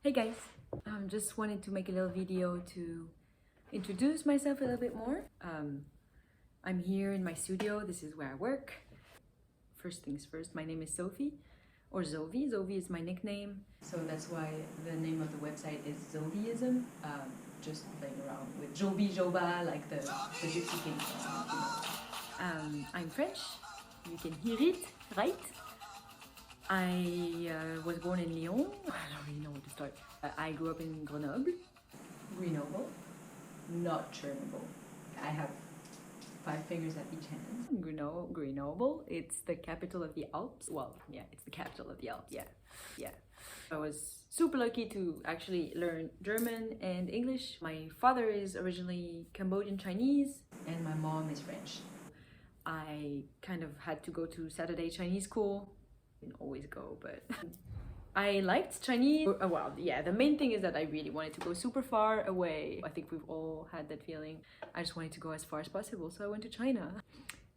Hey guys, just wanted to make a little video to introduce myself a little bit more. I'm here in my studio. This is where I work. First things first, my name is Sophie, or Zovi. Zovi is my nickname, so that's why the name of the website is Zoviism. Just playing around with Jobi Joba, like the Gypsy King song. I'm French. You can hear it, right? I was born in Lyon. I don't really know where to start. I grew up in Grenoble, not Chernobyl. I have 5 fingers at each hand. Grenoble, it's the capital of the Alps. Well, yeah, it's the capital of the Alps, yeah. I was super lucky to actually learn German and English. My father is originally Cambodian Chinese and my mom is French. I kind of had to go to Saturday Chinese school. Didn't always go, but I liked Chinese. Well, yeah, the main thing is that I really wanted to go super far away. I think we've all had that feeling. I just wanted to go as far as possible, so I went to China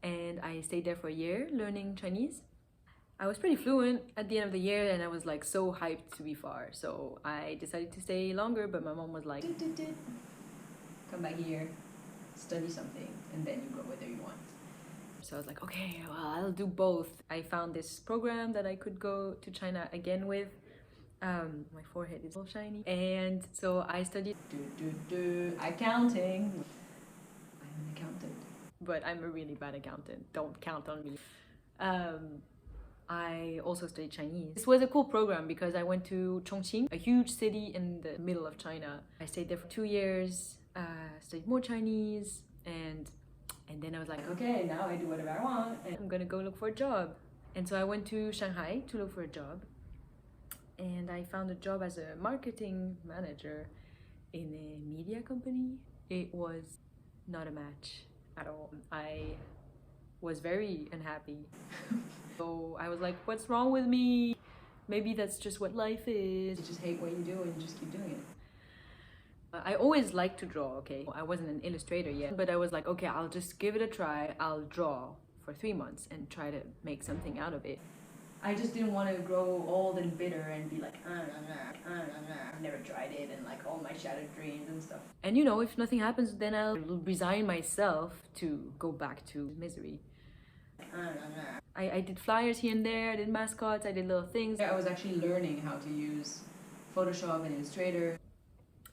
and I stayed there for a year learning Chinese. I was pretty fluent at the end of the year and I was like so hyped to be far, so I decided to stay longer, but my mom was like, come back here, study something, and then you go whether you want. So I was like, okay, well, I'll do both. I found this program that I could go to China again with. My forehead is all shiny. And so I studied accounting. I'm an accountant, but I'm a really bad accountant. Don't count on me. I also studied Chinese. This was a cool program because I went to Chongqing, a huge city in the middle of China. I stayed there for 2 years, studied more Chinese, and then I was like, okay, now I do whatever I want and I'm gonna go look for a job. And so I went to Shanghai to look for a job. And I found a job as a marketing manager in a media company. It was not a match at all. I was very unhappy. So I was like, what's wrong with me? Maybe that's just what life is. You just hate what you do and you just keep doing it. I always liked to draw, okay? I wasn't an illustrator yet, but I was like, okay, I'll just give it a try. I'll draw for 3 months and try to make something out of it. I just didn't want to grow old and bitter and be like, I've never tried it, and like all my shattered dreams and stuff. And you know, if nothing happens, then I'll resign myself to go back to misery. I did flyers here and there, I did mascots, I did little things. I was actually learning how to use Photoshop and Illustrator.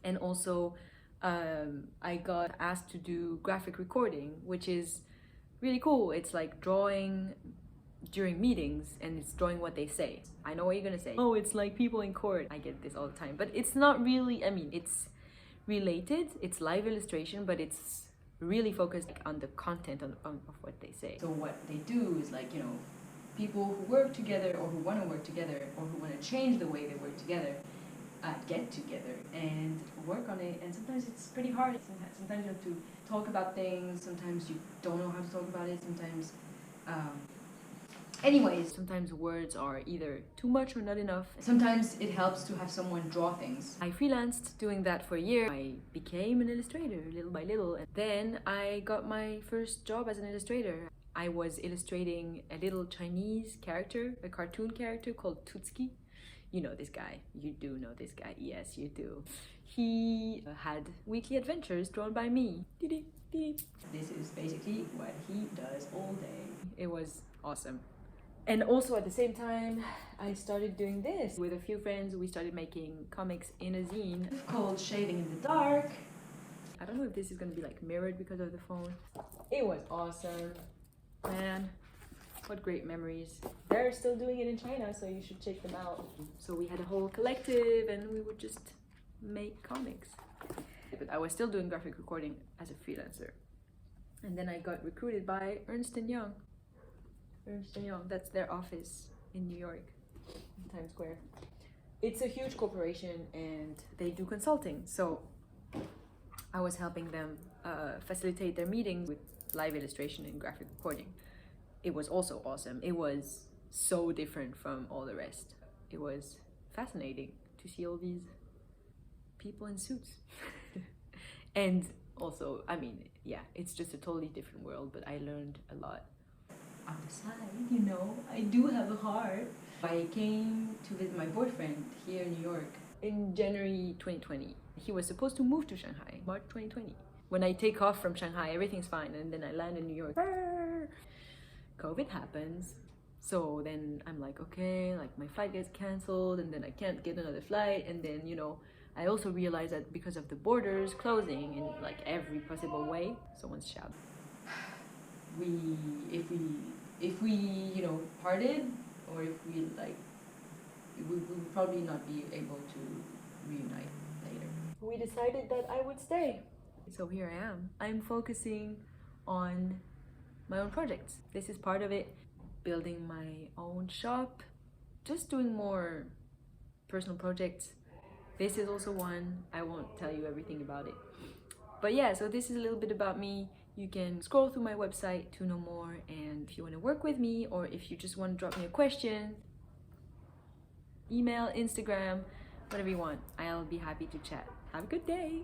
And also I got asked to do graphic recording, which is really cool. It's like drawing during meetings and it's drawing what they say. I know what you're gonna say. Oh, it's like people in court. I get this all the time, but it's not really, I mean, it's related. It's live illustration, but it's really focused on the content of what they say. So what they do is like, you know, people who work together or who want to work together or who want to change the way they work together get together and work on it, and sometimes it's pretty hard. Sometimes you have to talk about things, sometimes you don't know how to talk about it, sometimes sometimes words are either too much or not enough. Sometimes it helps to have someone draw things. I freelanced doing that for a year. I became an illustrator little by little, and then I got my first job as an illustrator. I was illustrating a little Chinese character, a cartoon character called Tutski. You know this guy. You do know this guy. Yes, you do. He had weekly adventures drawn by me. This is basically what he does all day. It was awesome. And also at the same time, I started doing this. With a few friends, we started making comics in a zine called Shading in the Dark. I don't know if this is gonna be like mirrored because of the phone. It was awesome. Man. What great memories. They're still doing it in China, so you should check them out. So we had a whole collective and we would just make comics. But I was still doing graphic recording as a freelancer. And then I got recruited by Ernst & Young. Ernst & Young, that's their office in New York, in Times Square. It's a huge corporation and they do consulting. So I was helping them facilitate their meetings with live illustration and graphic recording. It was also awesome. It was so different from all the rest. It was fascinating to see all these people in suits. And also, I mean, yeah, it's just a totally different world, but I learned a lot. On the side, you know, I do have a heart. I came to visit my boyfriend here in New York in January 2020. He was supposed to move to Shanghai, March 2020. When I take off from Shanghai, everything's fine, and then I land in New York. COVID happens. So then I'm like, okay, like my flight gets cancelled, and then I can't get another flight, and then, you know, I also realized that because of the borders closing in like every possible way, someone's shouting. If we, you know, parted, or if we like, we would probably not be able to reunite later. We decided that I would stay. So here I am. I'm focusing on my own projects. This is part of it. Building my own shop, just doing more personal projects. This is also one. I won't tell you everything about it. But yeah, so this is a little bit about me. You can scroll through my website to know more, and if you want to work with me, or if you just want to drop me a question, email, Instagram, whatever you want, I'll be happy to chat. Have a good day.